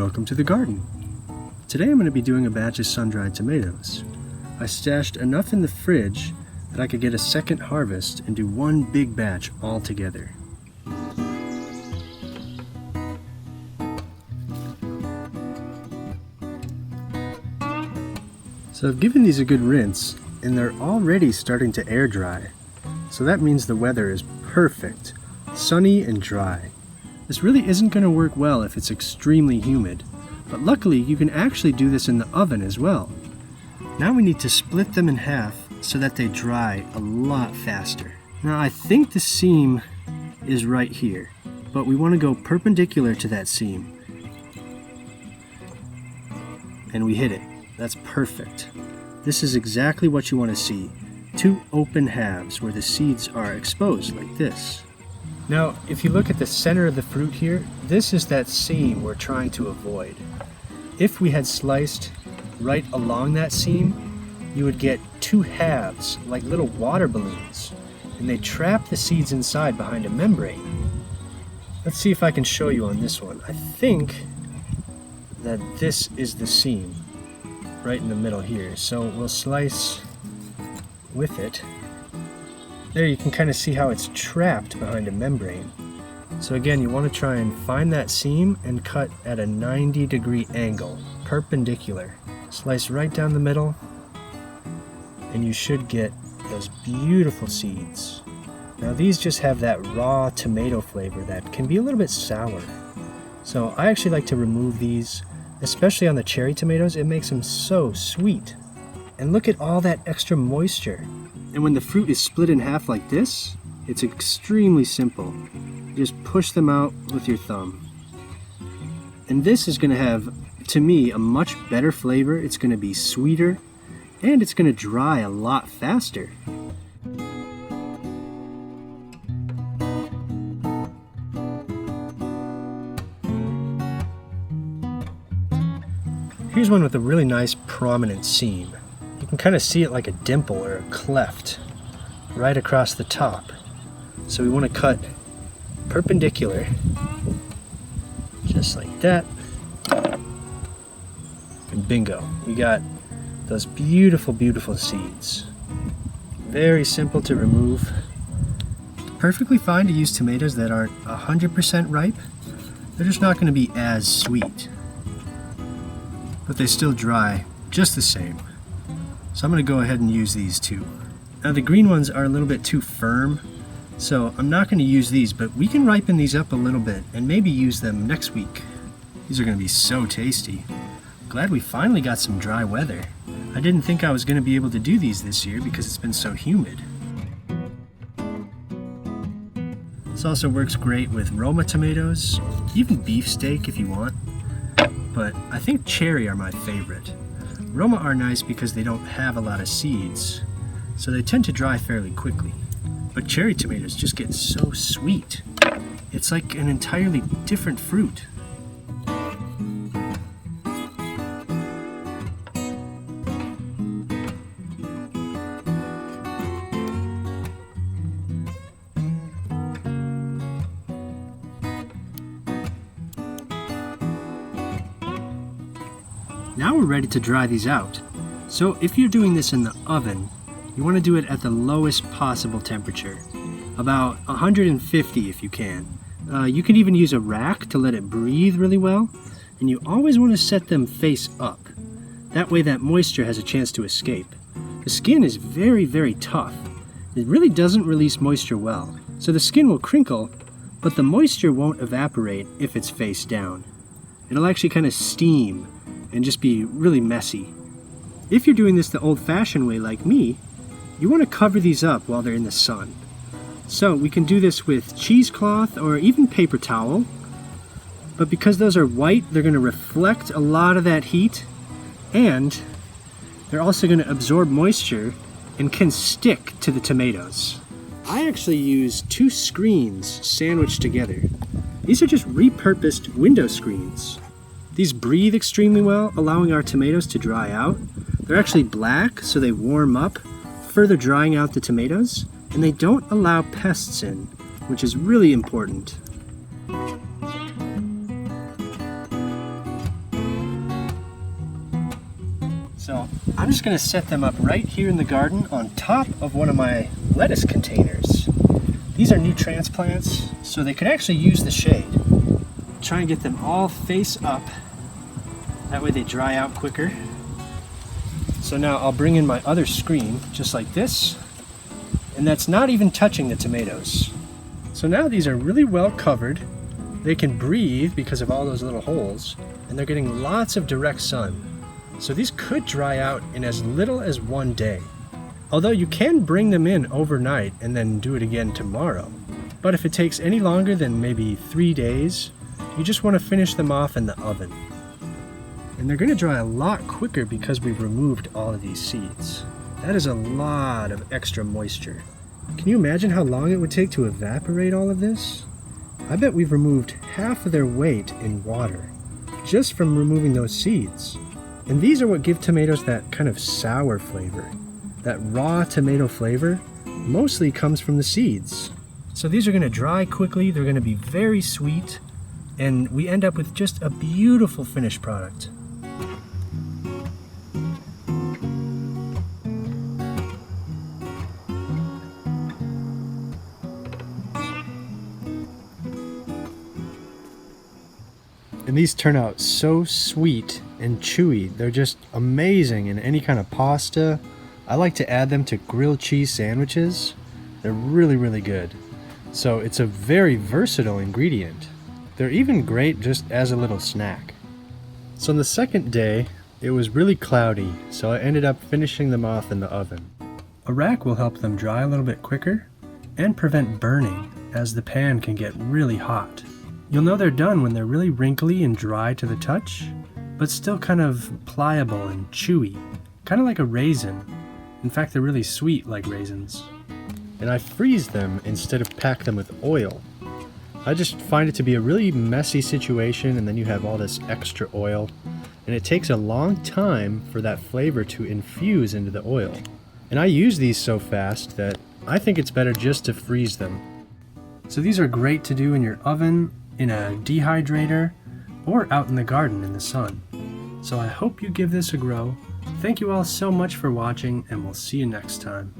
Welcome to the garden. Today I'm going to be doing a batch of sun-dried tomatoes. I stashed enough in the fridge that I could get a second harvest and do one big batch all together. So I've given these a good rinse and they're already starting to air dry. So that means the weather is perfect, sunny and dry. This really isn't going to work well if it's extremely humid, but luckily you can actually do this in the oven as well. Now we need to split them in half so that they dry a lot faster. Now I think the seam is right here, but we want to go perpendicular to that seam. And we hit it. That's perfect. This is exactly what you want to see. Two open halves where the seeds are exposed like this. Now, if you look at the center of the fruit here, this is that seam we're trying to avoid. If we had sliced right along that seam, you would get two halves, like little water balloons, and they trap the seeds inside behind a membrane. Let's see if I can show you on this one. I think that this is the seam, right in the middle here. So we'll slice with it. There you can kind of see how it's trapped behind a membrane. So again, you want to try and find that seam and cut at a 90-degree angle, perpendicular. Slice right down the middle, and you should get those beautiful seeds. Now these just have that raw tomato flavor that can be a little bit sour. So I actually like to remove these, especially on the cherry tomatoes. It makes them so sweet. And look at all that extra moisture. And when the fruit is split in half like this, it's extremely simple. You just push them out with your thumb. And this is going to have, to me, a much better flavor. It's going to be sweeter, and it's going to dry a lot faster. Here's one with a really nice prominent seam. You can kind of see it like a dimple or a cleft right across the top. So we want to cut perpendicular, just like that. And bingo, we got those beautiful, beautiful seeds. Very simple to remove. Perfectly fine to use tomatoes that aren't 100% ripe. They're just not going to be as sweet, but they still dry just the same. So I'm going to go ahead and use these two. Now the green ones are a little bit too firm, so I'm not going to use these, but we can ripen these up a little bit and maybe use them next week. These are going to be so tasty. Glad we finally got some dry weather. I didn't think I was going to be able to do these this year because it's been so humid. This also works great with Roma tomatoes, even beefsteak if you want, but I think cherry are my favorite. Roma are nice because they don't have a lot of seeds, so they tend to dry fairly quickly. But cherry tomatoes just get so sweet. It's like an entirely different fruit. Now we're ready to dry these out. So if you're doing this in the oven, you want to do it at the lowest possible temperature, about 150 if you can. You can even use a rack to let it breathe really well, and you always want to set them face up. That way that moisture has a chance to escape. The skin is very, very tough. It really doesn't release moisture well, so the skin will crinkle, but the moisture won't evaporate if it's face down. It'll actually kind of steam and just be really messy. If you're doing this the old-fashioned way like me, you want to cover these up while they're in the sun. So we can do this with cheesecloth or even paper towel, but because those are white, they're going to reflect a lot of that heat, and they're also going to absorb moisture and can stick to the tomatoes. I actually use two screens sandwiched together. These are just repurposed window screens. These breathe extremely well, allowing our tomatoes to dry out. They're actually black, so they warm up, further drying out the tomatoes, and they don't allow pests in, which is really important. I'm just going to set them up right here in the garden on top of one of my lettuce containers. These are new transplants, so they could actually use the shade. Try and get them all face up. That way they dry out quicker. So now I'll bring in my other screen, just like this. And that's not even touching the tomatoes. So now these are really well covered. They can breathe because of all those little holes, and they're getting lots of direct sun. So these could dry out in as little as 1 day. Although you can bring them in overnight and then do it again tomorrow. But if it takes any longer than maybe 3 days, you just want to finish them off in the oven. And they're going to dry a lot quicker because we've removed all of these seeds. That is a lot of extra moisture. Can you imagine how long it would take to evaporate all of this? I bet we've removed half of their weight in water, just from removing those seeds. And these are what give tomatoes that kind of sour flavor. That raw tomato flavor mostly comes from the seeds. So these are going to dry quickly, they're going to be very sweet, and we end up with just a beautiful finished product. And these turn out so sweet and chewy. They're just amazing in any kind of pasta. I like to add them to grilled cheese sandwiches. They're really, really good. So it's a very versatile ingredient. They're even great just as a little snack. So on the second day, it was really cloudy, so I ended up finishing them off in the oven. A rack will help them dry a little bit quicker and prevent burning, as the pan can get really hot. You'll know they're done when they're really wrinkly and dry to the touch, but still kind of pliable and chewy, kind of like a raisin. In fact, they're really sweet like raisins. And I freeze them instead of pack them with oil. I just find it to be a really messy situation, and then you have all this extra oil, and it takes a long time for that flavor to infuse into the oil. And I use these so fast that I think it's better just to freeze them. So these are great to do in your oven, in a dehydrator, or out in the garden in the sun. So I hope you give this a go. Thank you all so much for watching, and we'll see you next time.